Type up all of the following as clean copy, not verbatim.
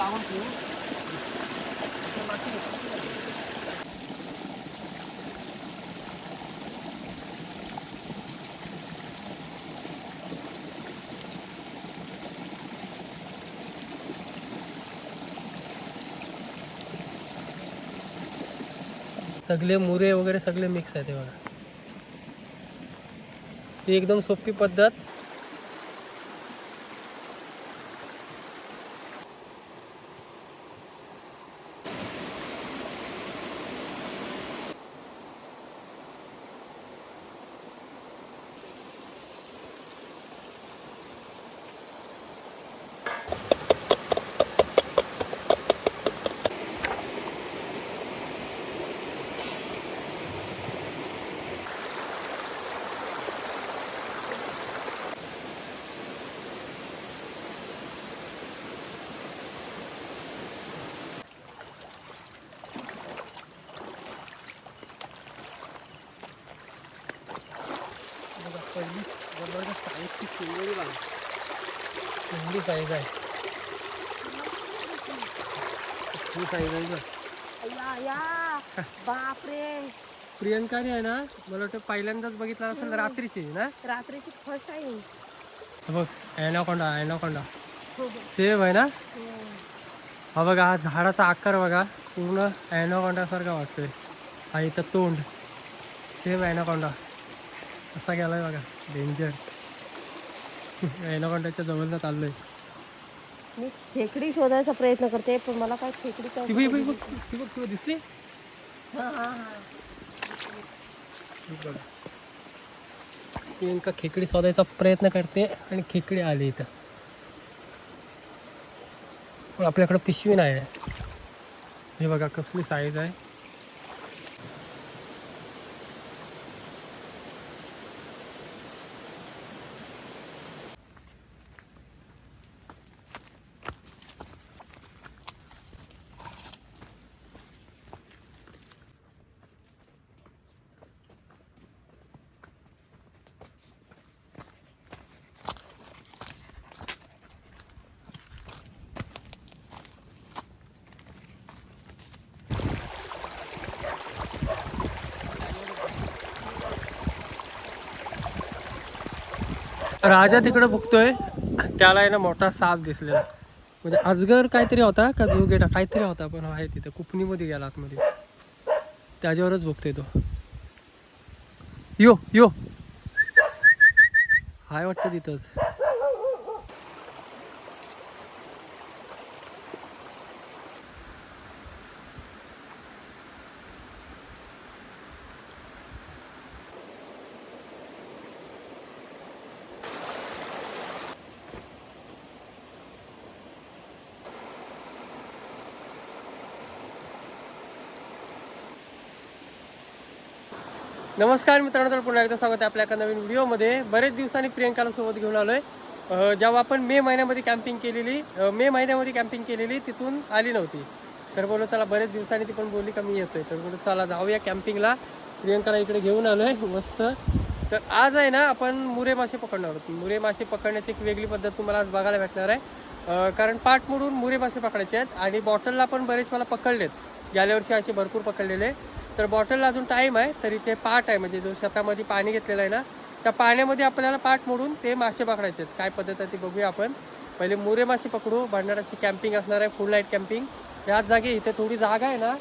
लावून ठेवू. सगळे मुरे वगैरे सगळे मिक्स आहे ते बघा. ही एकदम सोपी पद्धत. पहिली जबरदस्त साईजची शिंगोळी बघा. एवढी साईज आहे. ही साईज आहे बघ. बापरे, प्रियंकाने आहे ना, मला वाटतं पहिल्यांदाच बघितलं असेल. रात्रीची ना, रात्रीची फर्स्ट आहे. बघ ॲनाकोंडा. ॲनाकोंडा सेम आहे ना. हा बघा, हा झाडाचा आकार बघा, पूर्ण ॲनाकोंडासारखा वाटतोय. हा इथं तोंड सेम ॲनाकोंडा असा गेलाय बघा. डेंजर. ॲनाकोंडाच्या जवळला चाललोय. मी खेकडी शोधायचा प्रयत्न करते, पण मला काय खेकडी बघ दिसली. प्रियंका खेकडी शोधायचा प्रयत्न करते आणि खेकडी आली इथं. पण आपल्याकडे पिशवी नाही आहे. हे बघा कसली साईज आहे. राजा तिकडे बघतोय, त्याला आहे ना मोठा साप दिसलेला. म्हणजे अजगर काहीतरी होता का जोगेटा काहीतरी होता, पण आहे तिथं कुपणीमध्ये गेला आतमध्ये. त्याच्यावरच बघतोय तो. यो यो हाय वाटतं तिथंच. नमस्कार मित्रांनो, तर पुन्हा एकदा स्वागत आहे आपल्या एका नवीन व्हिडिओमध्ये. बरेच दिवसांनी प्रियंकाला सोबत घेऊन आलोय. जेव्हा आपण मे महिन्यामध्ये कॅम्पिंग केलेली तिथून आली नव्हती. तर बोललो चला, बरेच दिवसांनी ती पण बोलली का मी येतोय, तर बोललो चला जाऊया कॅम्पिंगला. प्रियंकाला इकडे घेऊन आलोय मस्त. तर आज आहे ना, आपण मुरे मासे पकडणार आहोत. मुरे मासे पकडण्याची एक वेगळी पद्धत तुम्हाला आज बघायला भेटणार आहे. कारण पाठ मोडून मुरे मासे पकडायचे आहेत आणि बॉटलला पण बरेच मला पकडलेत. गेल्या वर्षी असे भरपूर पकडलेले. तर बॉटलला अजून टाईम आहे, तर इथे पाट आहे, म्हणजे जो शेतामध्ये पाणी घेतलेलं आहे ना, त्या पाण्यामध्ये आपल्याला पाट मोडून ते मासे पकडायचे आहेत. काय पद्धत आहे ती बघूया आपण. पहिले मुरे मासे पकडू. भंडाराची कॅम्पिंग असणार आहे, फुल नाईट कॅम्पिंग. याच जागी इथे थोडी जागा आहे ना,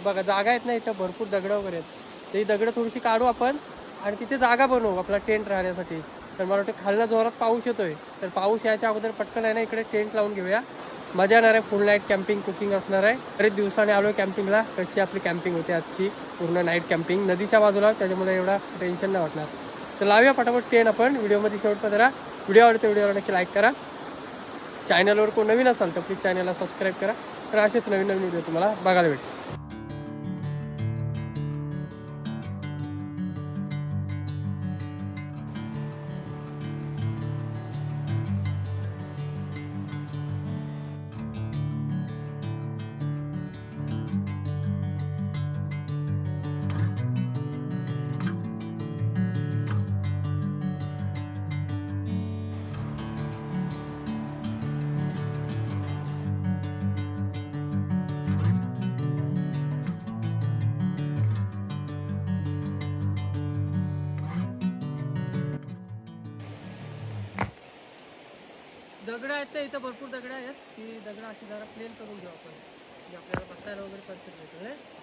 बघा जागा आहेत ना, इथं भरपूर दगडं वगैरे आहेत. ते दगडं थोडीशी काढू आपण आणि तिथे जागा बनवू आपला टेंट राहण्यासाठी. तर मला वाटतं खालनं जोरात पाऊस येतोय, तर पाऊस यायच्या अगोदर पटकन आहे ना इकडे टेंट लावून घेऊया. मजा येणार आहे. फुल नाईट कॅम्पिंग कुकिंग असणार आहे. बरेच दिवसाने आलो आहे कॅम्पिंगला. कशी आपली कॅम्पिंग होते आजची, पूर्ण नाईट कॅम्पिंग नदीच्या बाजूला, त्याच्यामुळे एवढा टेन्शन नाही वाटणार. तर लावूया पटापट टेन आपण. व्हिडिओमध्ये शेवटपर्यंत राहा. व्हिडिओ आवडते व्हिडिओला नक्की लाईक करा. चॅनलवर कोण नवीन असाल तर प्लीज चॅनलला सबस्क्राईब करा. तर असेच नवीन नवीन व्हिडिओ तुम्हाला बघायला भेटेल. दगड आहेत ते इथं भरपूर दगड आहेत. ती दगड अशी जरा प्लेन करून घेऊ आपण, म्हणजे आपल्याला बसायला वगैरे परफेक्ट भेटेल नाही.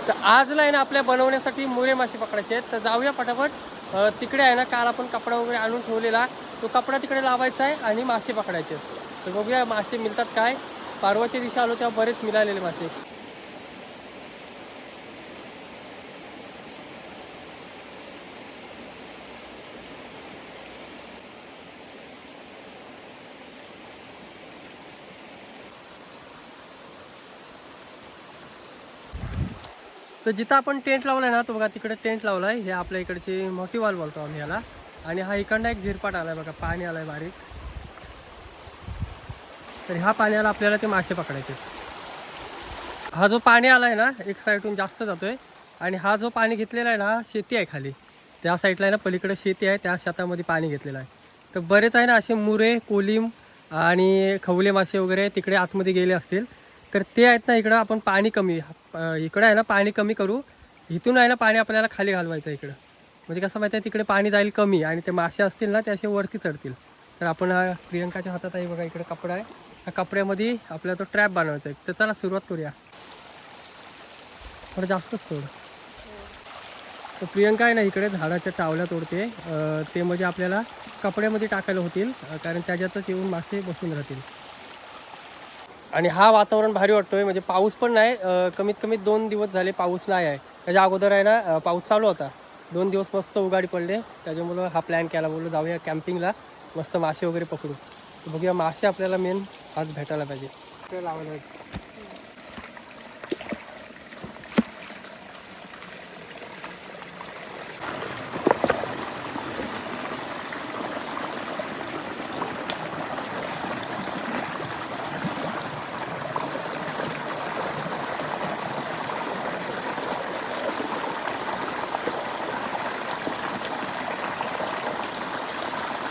तर आजला आहे ना आपल्या बनवण्यासाठी मुरे मासे पकडायचे आहेत. तर जाऊया पटापट. तिकडे आहे ना काल आपण कपडा वगैरे आणून ठेवलेला, तो कपडा तिकडे लावायचा आहे आणि मासे पकडायचे आहेत. तर बघूया मासे मिळतात काय. परवाच्या दिवशी आलो तेव्हा बरेच मिळालेले मासे. तर जिथं आपण टेंट लावलाय ना, तो बघा तिकडे टेंट लावलाय. हे आपल्या इकडची मोठी वाल बोलतो आम्ही याला. आणि हा इकडनं एक झिरपाट आलाय बघा, पाणी आलाय बारीक. तर ह्या पाण्याला आपल्याला ते मासे पकडायचे. हा जो पाणी आलाय ना, एक साईडून जास्त जातोय. आणि हा जो पाणी घेतलेला आहे ना, शेती आहे खाली त्या साईडला आहे ना, पलीकडे शेती आहे, त्या शेतामध्ये पाणी घेतलेलं आहे. तर बरेच आहे ना असे मुरे, कोलिम आणि खवले मासे वगैरे तिकडे आतमध्ये गेले असतील. तर ते आहेत ना, इकडं आपण पाणी कमी इकडं आहे ना पाणी कमी करू. इथून आहे ना पाणी आपल्याला खाली घालवायचं इकडं. म्हणजे कसं माहिती आहे, तिकडे पाणी जाईल कमी आणि ते मासे असतील ना ते असे वरती चढतील. तर आपण प्रियंकाच्या हातात आहे बघा, इकडे कपडा आहे. त्या कपड्यामध्ये आपल्याला तो ट्रॅप बनवायचा आहे. तर चला सुरुवात करूया. थोडं जास्तच थोडं. तर प्रियंका आहे ना इकडे झाडाच्या टावल्या तोडते. ते म्हणजे आपल्याला कपड्यामध्ये टाकायला होतील, कारण त्याच्यातच येऊन मासे बसून राहतील. आणि हा वातावरण भारी वाटतोय, म्हणजे पाऊस पण नाही. कमीत कमी 2 दिवस झाले पाऊस नाही आहे. त्याच्या अगोदर आहे ना पाऊस चालू होता. 2 दिवस मस्त उघाडी पडले. त्याच्यामुळं हा प्लॅन केला, बोललो जाऊया कॅम्पिंगला, मस्त मासे वगैरे पकडू. तर बघूया मासे आपल्याला मेन आज भेटायला पाहिजे. लावलं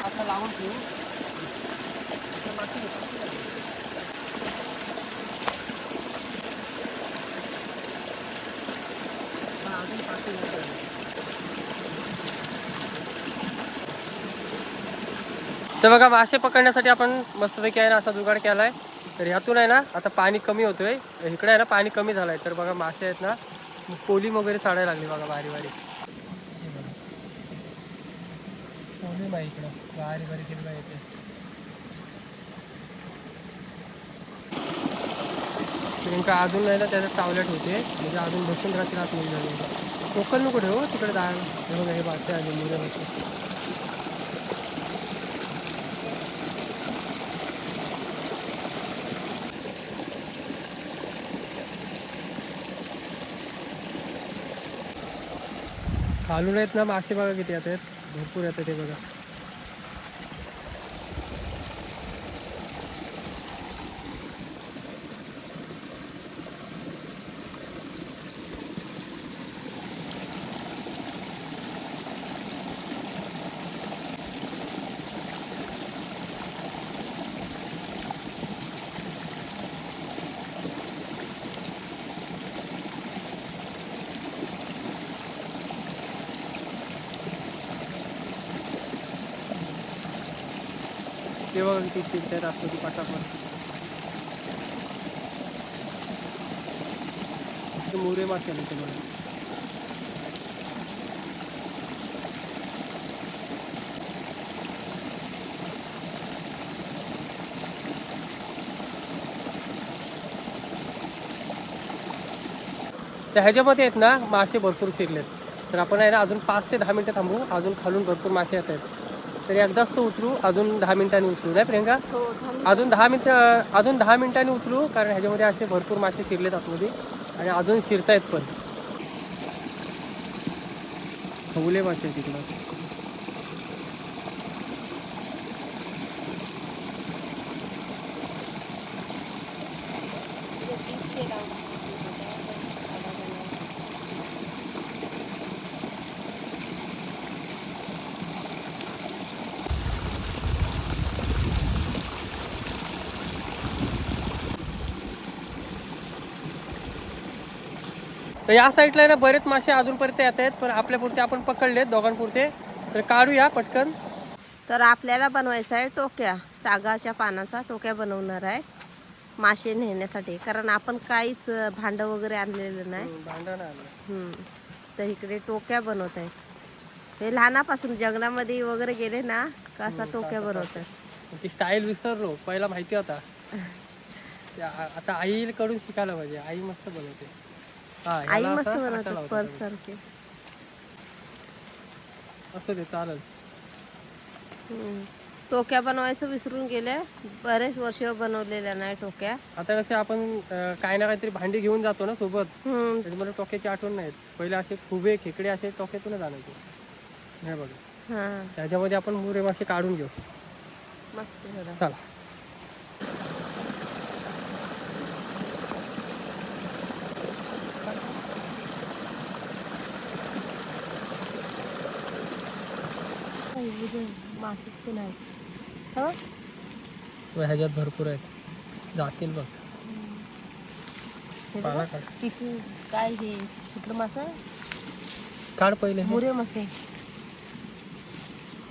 आता लावून ठेवू. मासे अजून पाचशे. तर बघा मासे पकडण्यासाठी आपण मस्तपैकी आहे ना असा जुगाड केला आहे. तर ह्यातून आहे ना आता पाणी कमी होतोय. इकडे आहे ना पाणी कमी झालं आहे. तर बघा मासे आहेत ना कोलिम वगैरे चढायला लागले बघा बारी बारी. कोलिम आहे इकडं बारी बारी किल्ला येते. प्रियंका अजून नाही ना त्याच्यात टावल्या ठेवते, म्हणजे अजून बसून राहतील आतमध्ये. कोकण नको ठेवू तिकडे जायला. हे बघा हे मासे आले मुलं मासे. खालून आहेत ना मासे बघा किती येत आहेत, भरपूर येतात ते बघा. ते बघा किती चिरतात आतमध्ये पटापट. ते मोरे मासे आले ते बघा. तर ह्याच्यामध्ये आहेत ना मासे भरपूर शिरलेत. तर आपण आहे ना अजून 5 ते 10 मिनटं थांबू, अजून खालून भरपूर मासे येत आहेत. तर एकदाच तो उचलू, अजून 10 मिनिटांनी उचलू नाही प्रियंका? हो थांब. अजून 10 मिनिटांनी उचलू, कारण ह्याच्यामध्ये असे भरपूर मासे शिरलेत आतमध्ये आणि अजून शिरतायत पण. खवले मासे तिकडं. तर या साईडला आहे ना बरेच मासे अजूनपर्यंत येत आहेत, पण आपल्यापुरते आपण पकडलेत दोघांपुरते. तर काढूया पटकन. तर आपल्याला बनवायचं आहे टोक्या, सागाच्या पानाचा टोक्या बनवणार आहे मासे नेण्यासाठी, कारण आपण काहीच भांडं वगैरे आणलेलं नाही. भांडण आणलं. तर इकडे टोक्या बनवत आहेत. हे लहानापासून जंगलामध्ये वगैरे गेले ना कसा टोक्या बनवतात. ती स्टाईल विसरलो, पहिला माहिती होता. आता आईकडून शिकायला पाहिजे, आई मस्त बनवते. आई मस्त बनवतात पर्स सारखे. असं ते चालेल. टोक्या बनवायचं विसरून गेले, बरेच वर्ष बनवलेल्या नाही टोक्या. आता कसे आपण काही ना काहीतरी भांडी घेऊन जातो ना सोबत, त्याच्यामुळे टोक्याची आठवण नाही. पहिले असे खुबे खेकडे असे टोक्यातूनच आणायचे. नाही बघा, त्याच्यामध्ये आपण मुरे मासे काढून घेऊ. मस्त चला. मासे नाही ह्याच्यात भरपूर आहेत, जातील बघ. पाला काढ. किती काय हे कुठलं मासा काढ पहिले. मुरे मासे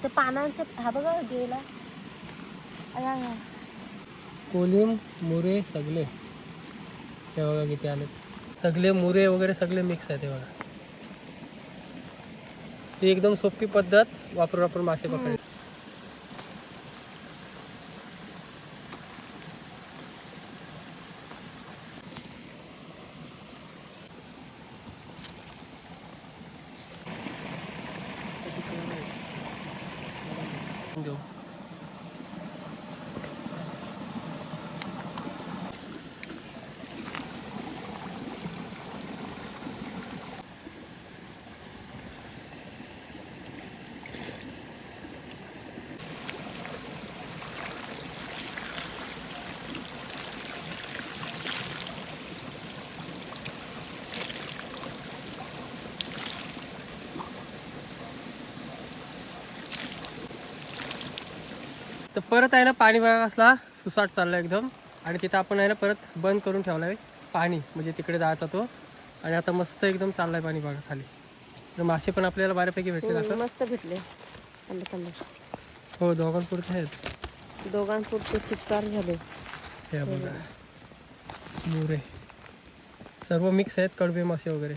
ते पानांच्या, हा बघा गेला. कोलिम मुरे सगळे हे बघा किती आले. सगळे मुरे वगैरे सगळे मिक्स आहे ते बघा. ती एकदम सोपी पद्धत वापरून आपण मासे पकडले. घेऊ. तर परत आहे ना पाणी बघा कसला सुसाट चालला एकदम, आणि तिथं आपण आहे ना परत बंद करून ठेवला आहे पाणी, म्हणजे तिकडे जायचा तो. आणि आता मस्त एकदम चाललाय पाणी बघा खाली. तर मासे पण आपल्याला बऱ्यापैकी भेटले. आता मस्त भेटले. हो, दोघांपुरते आहेत. दोघांपुरते चिक्कार झाले. हे बघा मुरे सर्व मिक्स आहेत, कडवे मासे वगैरे.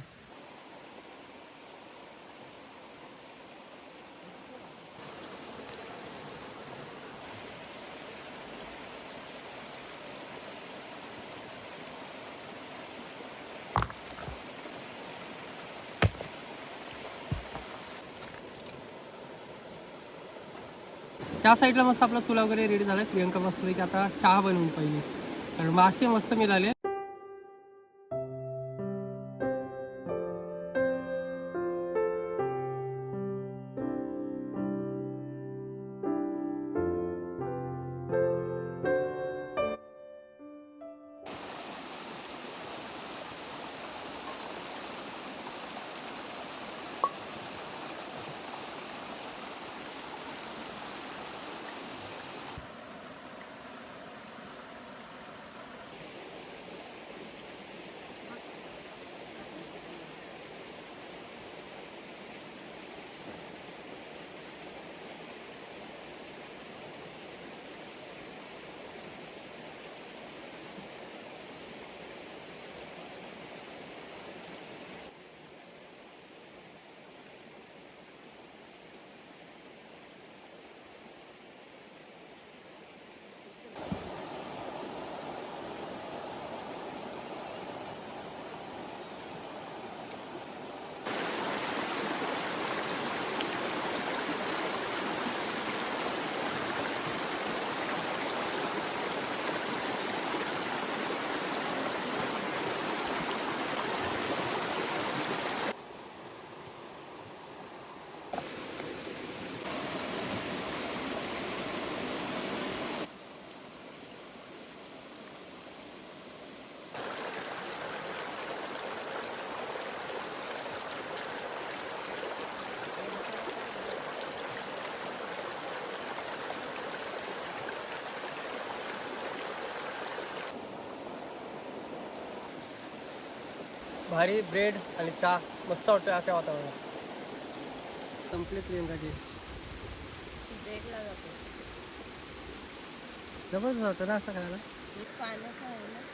त्या साईडला मस्त आपला चुला वगैरे रेडी झाला. प्रियंका मस्त की आता चहा बनवून पाहिजे, कारण मासे मस्त मिळाले. भारी ब्रेड आणि चहा मस्त वाटतं अशा वातावरणात. संपले प्रियंकाची. ब्रेकला जातो. जबरदस्त होतं ना असं खायला. पाण्याचं आहे ना.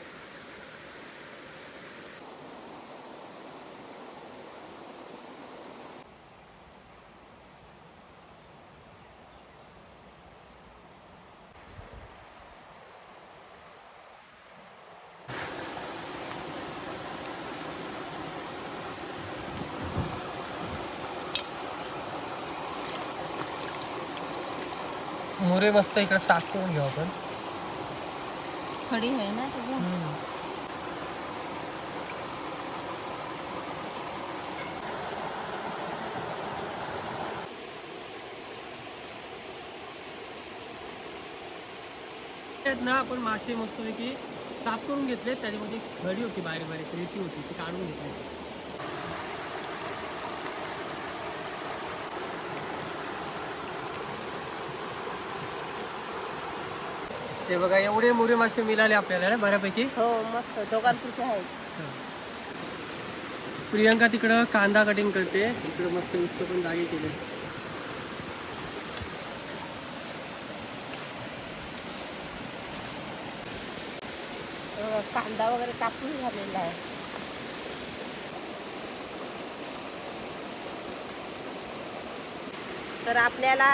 मुरे मस्त इकडे साफ करून घेऊ आपण. खडी आहे ना तुझं. ना आपण मासे मस्तपैकी साफ करून घेतले. त्याच्यामध्ये खडी होती, बारीक बारीक रेती होती, ती काढून घेतली. ते बघा एवढे मुरे मासे मिळाले आपल्याला ना बऱ्यापैकी. हो मस्त दोघांपुरते आहेत. प्रियंका तिकडं कांदा कटिंग करते. इकडं मस्त नुसतं पण जागे केले. कांदा वगैरे कापून झालेला आहे. तर आपल्याला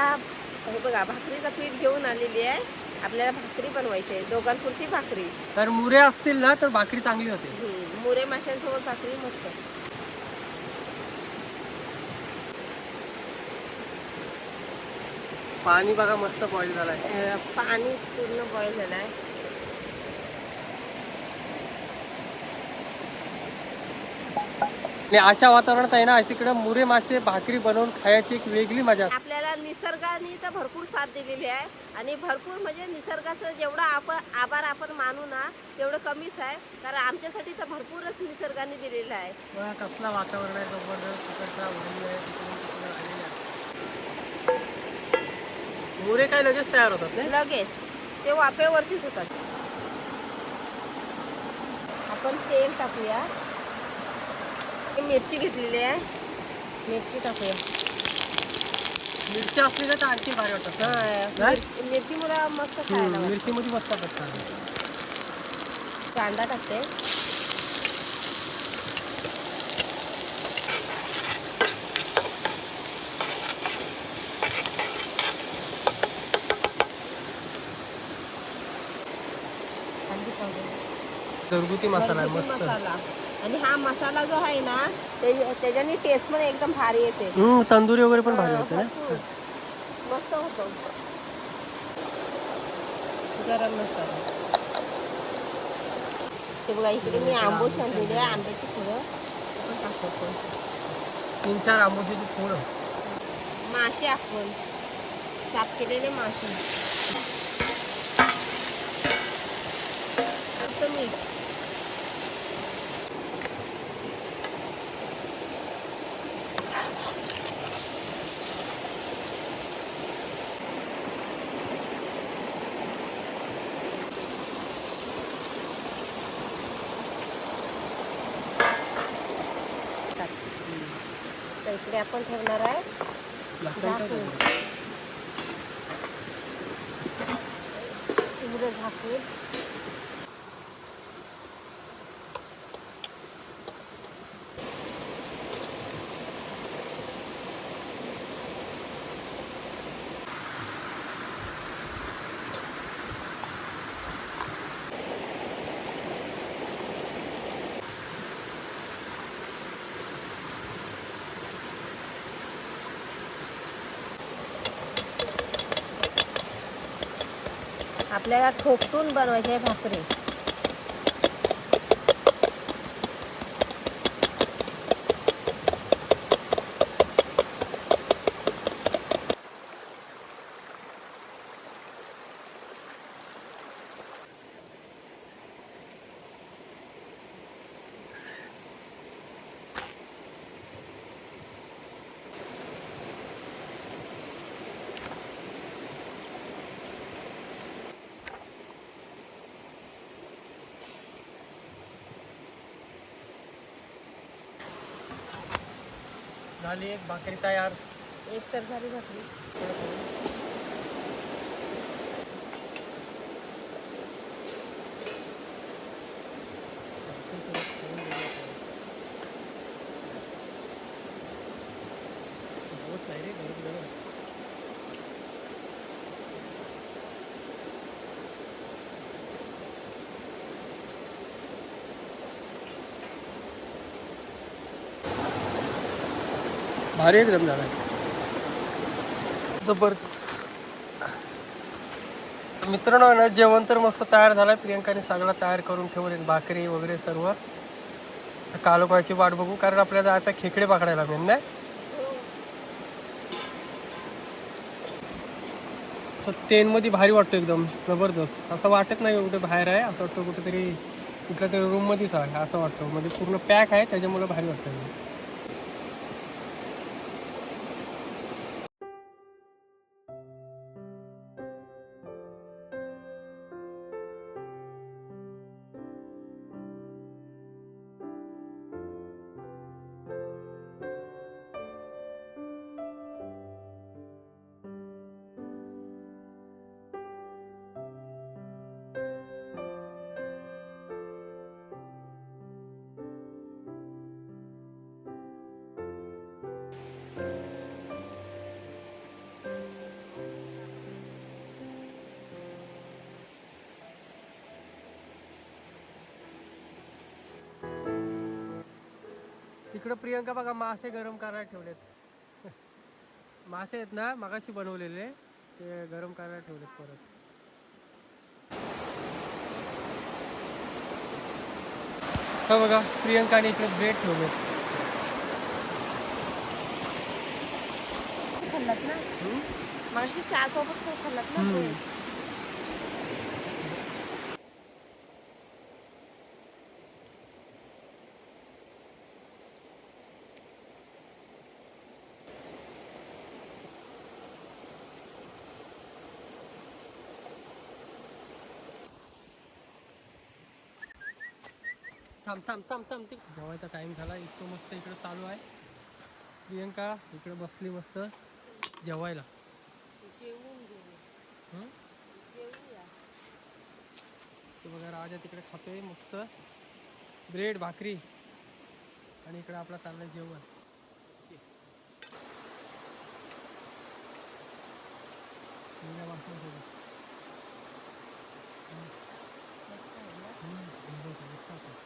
हे बघा भाकरीचं पीठ घेऊन आलेली आहे. आपल्याला भाकरी बनवायची आहे, दोघांपुरती भाकरी. तर मुरे असतील ना तर भाकरी चांगली होते. मुरे माशांसोबत भाकरी मस्त. पाणी बघा मस्त बॉईल झालाय. पाणी पूर्ण बॉईल झालं आहे. आणि अशा वातावरणात आहे ना तिकडे मुरे मासे भाकरी बनवून खायची एक वेगळी मजा असते. आपल्याला निसर्गाने तर भरपूर साथ दिलेली आहे आणि भरपूर म्हणजे निसर्गाचं जेवढा आपण आभार आपण मानू ना तेवढं कमीच आहे. कारण आमच्यासाठी तर भरपूरच निसर्गाने दिलेलं आहे. बघा कसला वातावरण आहे जबरदस्त. तिकडचा उडली आहे, तिकडून तिकडे आलेली आहे. मुरे काय लगेच तयार होतात ना. लगेच ते वाफेवरतीच होतात. आपण तेल टाकूया. मिरची घेतलेली आहे, मिरची टाकूया. मिरची असली ना तर आणखी भारी वाटतात. मिरची मुळे मस्त खायला. मिरची मध्ये मस्त वाटतात. कांदा टाकते. घरगुती मसाला आहे मस्त. मसाला आणि हा मसाला जो आहे ना त्याच्याने टेस्ट पण एकदम भारी येते. तंदुरी वगैरे पण भारी होते ना. मस्त होतो. गरम मसाला. ते बघा इकडे मी आंबोस आणलेले आहे, आंब्याची फळं आपण टाकतो. 3-4 आंबोची फळं. मासे आपण साफ केलेले मासे. मीठ. तर इकडे आपण ठेवणार आहे झाकून. इकडे झाकून. आपल्याला ठोकून बनवायची आहे भाकरी. झाली एक भाकरी तयार. एक तर झाली भाकरी. भारी एकदम झाला जबरदस्त. मित्रांनो आहे ना, जेवण तर मस्त तयार झालं. प्रियंकाने सगळं तयार करून ठेवले, भाकरी वगैरे सर्व. कालोखाची वाट बघू, कारण आपल्याला जायचं खेकडे पकडायला मेन नाही. असं ट्रेनमध्ये भारी वाटतो एकदम जबरदस्त. असं वाटत नाही कुठे बाहेर आहे, असं वाटतं कुठेतरी कुठल्या तरी रूममध्येच आहे असं वाटतं. म्हणजे पूर्ण पॅक आहे, त्याच्यामुळे भारी वाटतं एकदम. इकडं प्रियंका बघा मासे गरम करायला ठेवलेत. मासे आहेत ना मगाशी बनवलेले, ते गरम करायला ठेवलेत परत. हा बघा प्रियंकाने इकडे ब्रेड ठेवले. खाल्लात ना मागची चहा सोबत खूप खाल्लात ना ते. थांब थांब थांब थांब, ते जेवायचा टाइम झाला. इतकं मस्त इकडे चालू आहे. प्रियंका इकडे बसली मस्त जेवायला. जेवून घेऊ. हं? जेवूया. ते बघा राजा तिकडे खातोय मस्त ब्रेड भाकरी, आणि इकडे आपला चाललंय जेवण. मुंग्या वाचून ठेवलं. मस्त होतं.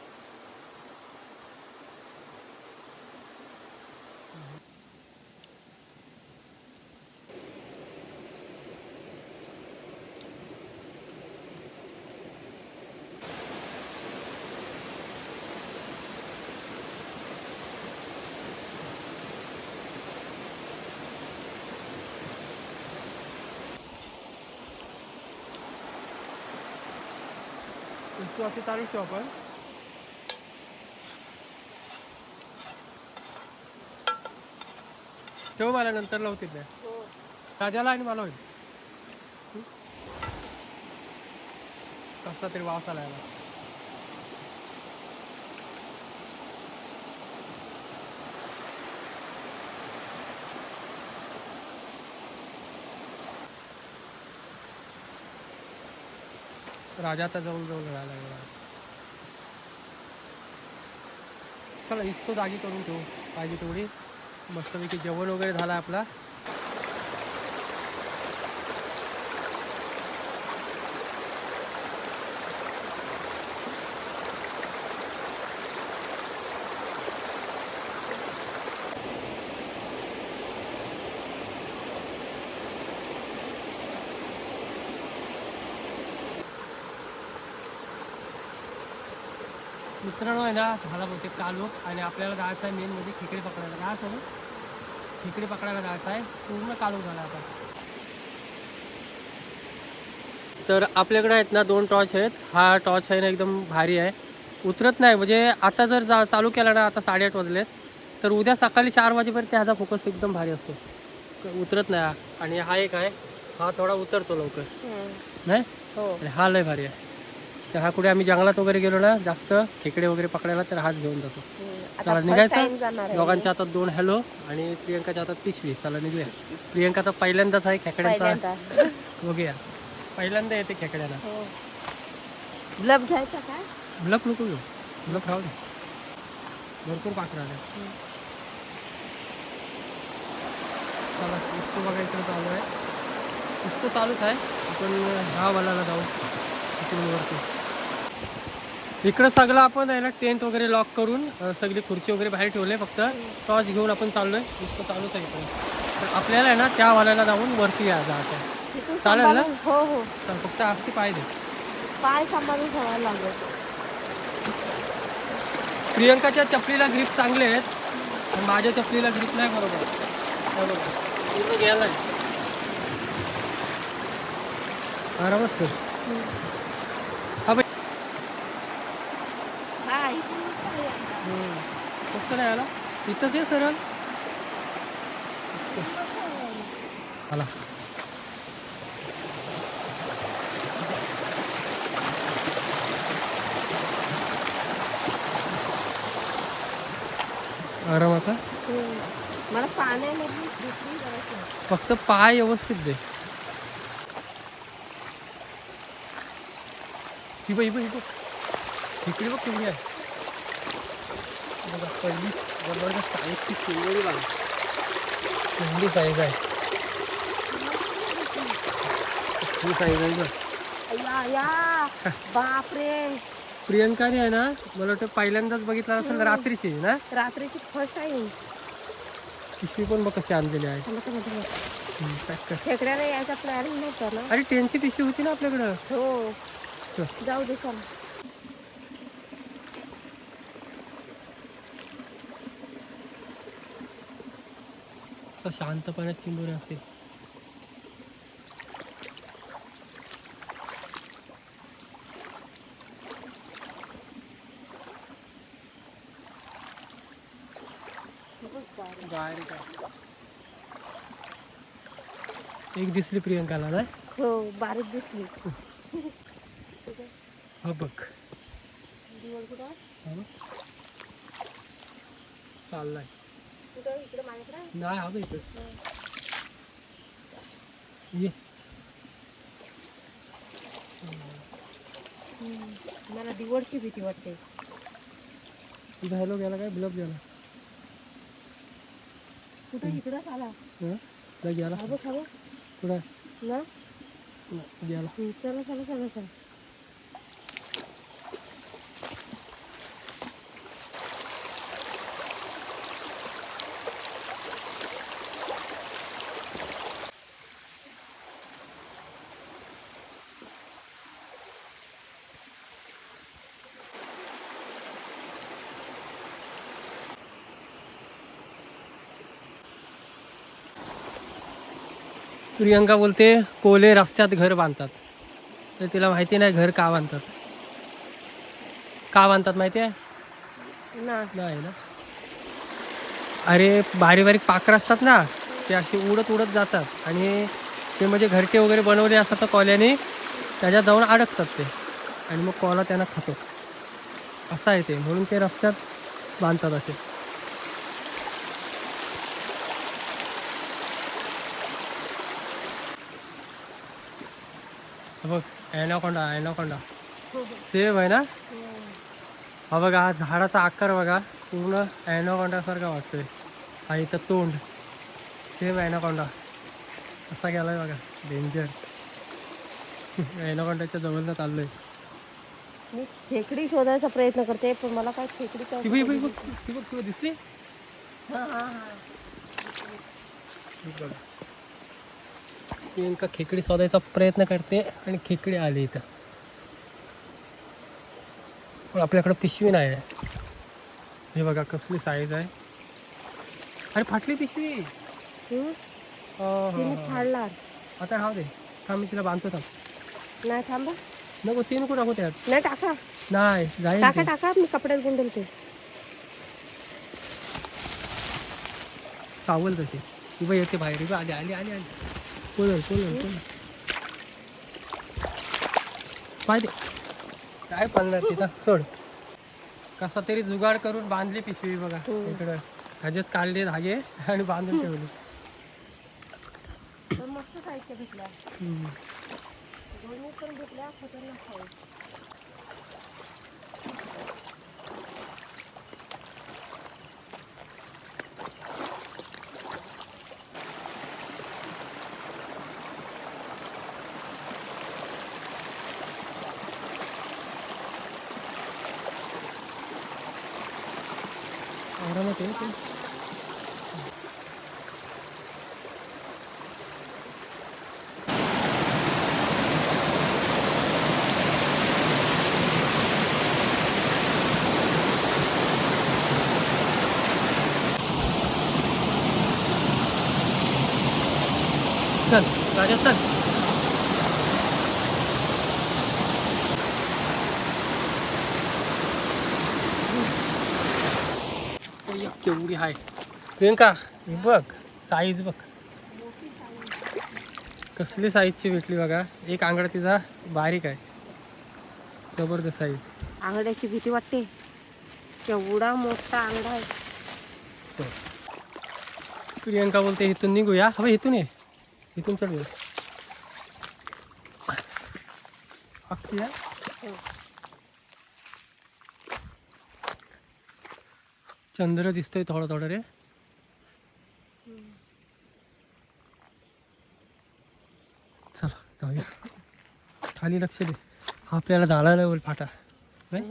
तू अशी चालू ठेव आपण. ठेव, मला नंतर लावते त्या हो. राजाला आणि मला होईल. कसला तरी वास आला याला. राजा आता जाऊन राहिला लागला. चला इस्तो जागी करून ठेवू पाहिजे तेवढी. मस्तपैकी जेवण वगैरे झालं आपला. मित्रांनो आहे ना, झाला बहुतेक चालू. आणि आपल्याला जायचं आहे मेन म्हणजे खेकडे पकडायला. काय असं ना, खेकडे पकडायला जायचं आहे. पूर्ण चालू झाला आता. तर आपल्याकडे आहेत ना 2 टॉर्च आहेत. हा टॉर्च आहे ना एकदम भारी आहे, उतरत नाही. म्हणजे आता जर चालू केला ना, आता 8:30 वाजलेत, तर उद्या सकाळी 4 वाजेपर्यंत ह्याचा फोकस एकदम भारी असतो, उतरत नाही. आणि हा एक आहे, हा थोडा उतरतो लवकर नाही. हो. आणि हा लय भारी आहे. तर हा कुठे आम्ही जंगलात वगैरे गेलो ना जास्त खेकडे वगैरे पकडायला, तर हाच घेऊन जातो. चला first निघायचं time जाणार आहे दोघांच्या हातात 2 हॅलो आणि प्रियंकाच्या हातात पिशवी. चला निघूया. प्रियंका तर पहिल्यांदाच आहे खेकड्यांचा. पहिल्यांदा. बघूया पहिल्यांदा येते खेकड्याला. हो. ग्लव्ह घ्यायचा काय? ब्लफ नको घेऊ, ब्लफ राहू दे. भरपूर पाखरं आले. चला इस्तो बघा इकडे चालू आहे. इस्तो चालूच आहे. आपण ह्या वालाला जाऊ तिकडून वरती. इकडं सगळं आपण आहे ना टेंट वगैरे लॉक करून सगळी खुर्ची वगैरे बाहेर ठेवले. फक्त टॉर्च घेऊन आपण चाललोय. इस्तो चालूच आहे इकडे. तर आपल्याला आहे ना त्या वालाला जाऊन वरती या जायचं. तिथून चालेल ना? सांभाळून- हो हो. तर फक्त आजची पाय दे. पाय सांभाळून ठेवायला लागेल. प्रियंकाच्या चपलीला ग्रिप चांगले आहेत पण माझ्या चपलीला ग्रिप नाही बरोबर. पूर्ण घ्यायला आरामच कर. हा बाई हा, इथून काय? फक्त नाही आला इथंच आहे सरळ. आला आराम आता. मला पाण्यामधून दुसरी करायची. फक्त पाय व्यवस्थित दे. ही बघ इकडे बघ केवढी आहे. बघा पहिली जबरदस्त साईजची केवढी बाग केवढी साईज आहे. ही साईज आहे बघ. या या बापरे. प्रियंकाने आहे ना मला वाटतं पहिल्यांदाच बघितला असेल रात्रीची ना. रात्रीची फर्स्ट टाइम. पिशवी पण बघ कशी आणलेली आहे. पॅक कर. खेकड्याला यायचा प्लॅनिंग नव्हता ना. अरे टेनची पिशवी होती ना आपल्याकडं. हो चल. जाऊ दे चला. असं शांतपणात चिंबोरे असेल. एक दिसली प्रियंकाला ना. हो बारीक दिसली. हा बघ दिवस कुठं? हा बघ. चाललाय कुठं? इकडे माझ्याकडे. नाही हा बघ इथं ये. मला दिवडची भीती वाटते. तुझा हॅलो गेला काय ब्लफ गेला. कुठं? इकडंच आला. हं गेला हा बघ कुठं ना. गेला. चला चला चला चला. प्रियंका बोलते कोले रस्त्यात घर बांधतात. तर तिला माहिती नाही घर का बांधतात. का बांधतात माहिती आहे नाही ना. अरे बारीक बारीक पाखरं असतात ना ते असे उडत उडत जातात आणि ते म्हणजे घरटे वगैरे बनवले असतात तर कोल्याने त्याच्यात जाऊन अडकतात ते आणि मग कोला त्यांना खातो. असं आहे ते म्हणून ते रस्त्यात बांधतात असे. बघ ॲनाकोंडा सेम आहे ना. हा बघा हा झाडाचा आकार बघा पूर्ण ॲनाकोंडासारखा वाटतोय. हा इथं तोंड सेम ॲनाकोंडा असा गेलाय बघा. डेंजर. ॲनाकोंडाच्या जवळला चाललोय. मी खेकडी शोधायचा प्रयत्न करते पण मला काय खेकडी बघ दिसली. प्रियंका खेकडी शोधायचा प्रयत्न करते आणि खेकडी आली इथं पण आपल्याकडं पिशवी नाही आहे. हे बघा कसली साईज आहे. अरे फाटली पिशवी. फाडला. आता हा दे थांब मी तिला बांधतो. थांब नाही थांबा. नको तीन नको टाकू त्यात. नाही टाका नाही जाईल टाका टाका. मी कपड्यात गुंडलते. सावल तशी ती बाई येते बाहेर. आली आली आली आली. पोल पाय दे काय पालणार तिथं सोड. कसा तरी जुगाड करून बांधली पिशवी बघा इकडं. ह्याच्यात काढले धागे आणि बांधून ठेवले. पण मस्त साहित्य भेटल्या, दोन्ही पण भेटल्या, खतरनाक साईज. आरामात आहे ते. चल राजा चल. केवढी आहे प्रियंका, हे बघ साईज बघ कसली साईजची भेटली बघा. एक आंगडा तिचा बारीक आहे, जबरदस्त साईज. आंगड्याची भीती वाटते, केवढा मोठा आंगडा आहे. प्रियंका बोलते इथून निघूया. हवं इथून ये, इथून चढूया. असते या चंद्र दिसतोय थोडा थोडा रे. चला जाऊया, खाली लक्ष दे. हा आपल्याला झाला होईल फाटा नाही,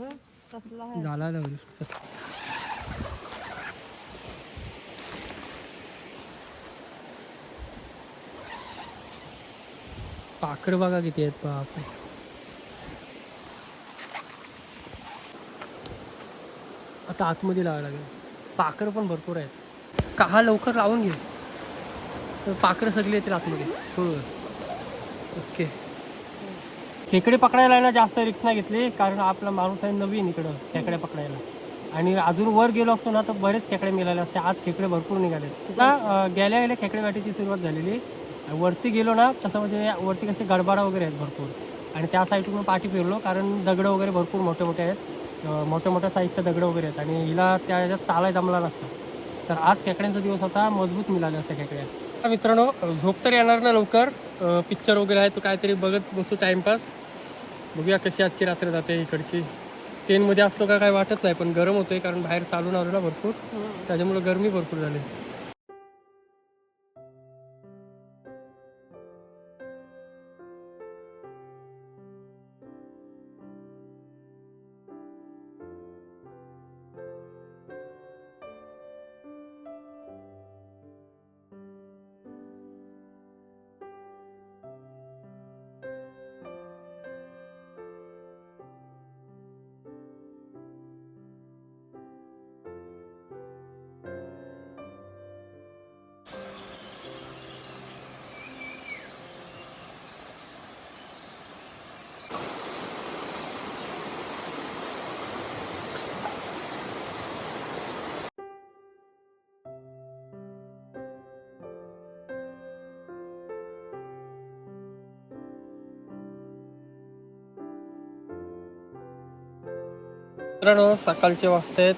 कसला आहे. झाला होईल. पाखर बघा किती आहेत बाप. आता आतमध्ये लावायला लागेल. पाखर पण भरपूर आहेत. का हा लवकर लावून घे, तर पाखरं सगळी येतील आतमध्ये. ओके. खेकडे पकडायला आहे ना जास्त रिक्स नाही घेतली, कारण आपला माणूस आहे नवीन इकडं खेकडे पकडायला. आणि अजून वर गेलो असतो ना तर बरेच खेकडे मिळाले असते. आज खेकडे भरपूर निघाले. गेल्या गेल्या खेकडे वाटीची सुरुवात झालेली. वरती गेलो ना तसं म्हणजे वरती कसे गडबाडा वगैरे आहेत भरपूर. आणि त्या साईडून पाठी फिरलो, कारण दगडं वगैरे भरपूर मोठे मोठे आहेत. मोठ्या मोठ्या साईजचे दगडं वगैरे आहेत. आणि हिला त्या ह्याच्यात चालायला जमला नसतं. तर आज खेकड्यांचा दिवस होता, मजबूत मिळाले असते खेकड्या. मित्रांनो झोप तर येणार ना लवकर. पिक्चर वगैरे आहे तो काहीतरी बघत बसू टाइमपास. बघूया कशी आजची रात्र जाते इकडची. ट्रेनमध्ये असलो का काय वाटत नाही, पण गरम होतोय कारण बाहेर चालून आलो ना भरपूर, त्याच्यामुळे गरमी भरपूर झाली. मित्रांनो सकाळचे वाजता आहेत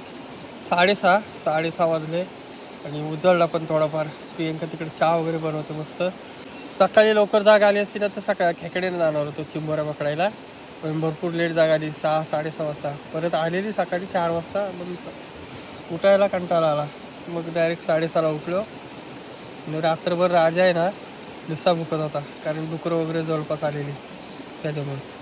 6:30 वाजले. आणि उजळला पण थोडाफार. प्रियंका तिकडे चहा वगैरे बनवतो मस्त. सकाळी लवकर जाग आली असती ना तर सकाळ खेकड्याने जाणार होतो चिंबोऱ्या पकडायला, पण भरपूर लेट जाग आली. 6-6:30 वाजता परत आलेली सकाळी 4 वाजता. मग उठायला कंटाळा आला, मग डायरेक्ट 6:30ला उठलो. आणि रात्रभर राजा आहे ना नुसता भुकत होता, कारण डुकरं वगैरे जवळपास आलेली त्याच्यामुळे.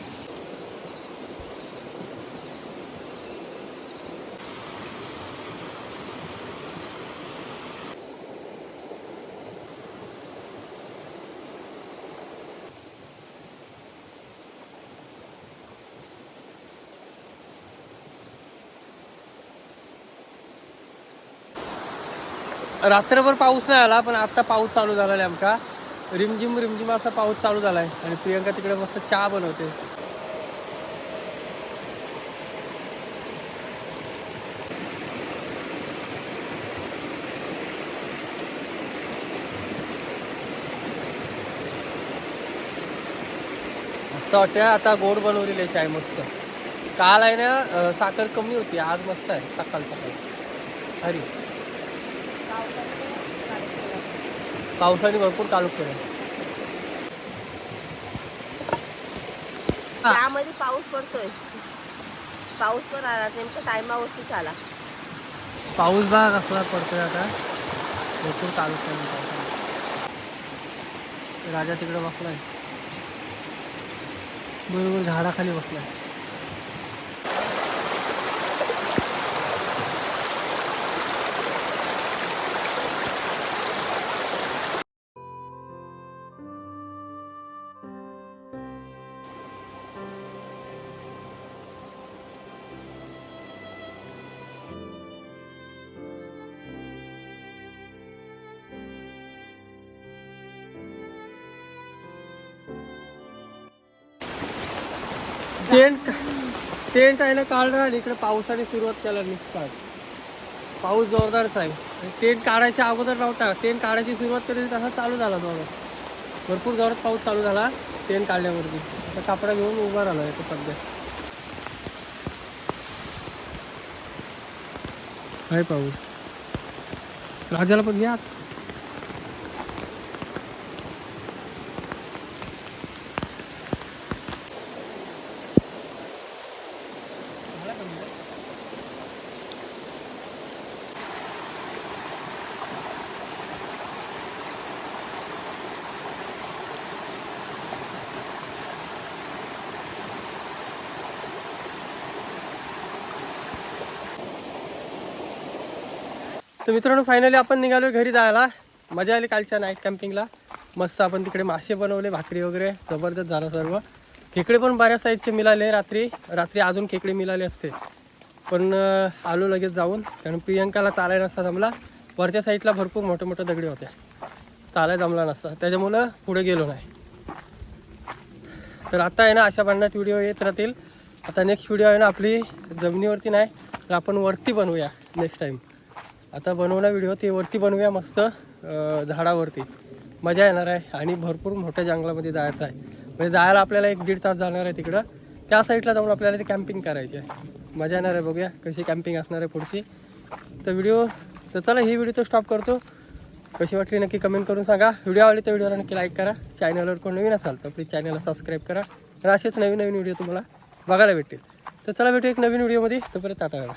रात्रभर पाऊस नाही आला, पण आता पाऊस चालू झाला आहे आमका. रिमझिम रिमझिम असा पाऊस चालू झाला आहे. आणि प्रियंका तिकडे मस्त चहा बनवते. मस्त वाटते. आता गोड बनवलेली आहे चाय मस्त. काल आहे ना साखर कमी होती, आज मस्त आहे सकाळ सकाळ. अरे पावसाने भरपूर चालू केलं. त्यामध्ये पाऊस पडतोय, पाऊस पण आला नेमकं टायमावरतीच आला. पाऊस बघा कसला पडतोय आता, भरपूर चालू केलं. राजा तिकडे बसलाय, बरोबर झाडाखाली बसलाय. टेंट आहे ना काढलं आणि इकडे पावसाने सुरुवात केला नुसता. पाऊस जोरदारच आहे. टेंट काढायच्या अगोदर नव्हता, टेंट काढायची सुरुवात केली तसा चालू झाला जोरात. भरपूर जोरात पाऊस चालू झाला टेंट काढल्यावरती. आता कापडा घेऊन उभा राहिला आहे तो सध्या. काय पाऊस, राजाला पण घ्या. तर मित्रांनो फायनली आपण निघालो घरी जायला. मजा आली कालच्या नाईट कॅम्पिंगला. मस्त आपण तिकडे मासे बनवले, भाकरी वगैरे जबरदस्त झालं सर्व. खेकडे पण बऱ्याच साईजचे मिळाले. रात्री अजून खेकडे मिळाले असते, पण आलो लगेच जाऊन, कारण प्रियंकाला चालायला नसता जमला. वरच्या साईडला भरपूर मोठे दगडी होत्या, चालायला जमला नसता, त्याच्यामुळं पुढे गेलो नाही. तर आता आहे ना अशा भन्नाट व्हिडिओ येत राहतील. आता नेक्स्ट व्हिडिओ आहे ना आपली जमिनीवरती नाही तर आपण वरती बनवूया नेक्स्ट टाईम. आता बनवणार व्हिडिओ ते वरती बनवूया, मस्त झाडावरती. मजा येणार आहे आणि भरपूर मोठ्या जंगलामध्ये जायचं आहे. म्हणजे जायला आपल्याला 1-1.5 तास जाणार आहे तिकडं. त्या साईडला जाऊन आपल्याला ते कॅम्पिंग करायची आहे. मजा येणार आहे. बघूया कशी कॅम्पिंग असणार आहे पुढची. तर चला ही व्हिडिओ तो स्टॉप करतो. कशी वाटली नक्की कमेंट करून सांगा. व्हिडिओ आवडली तर व्हिडिओला नक्की लाईक करा. चॅनलवर कोण नवीन असाल तर प्लीज चॅनलला सबस्क्राईब करा. तर असेच नवीन व्हिडिओ तुम्हाला बघायला भेटतील. तर चला भेटू एक नवीन व्हिडिओमध्ये. तोपर्यंत टाटा.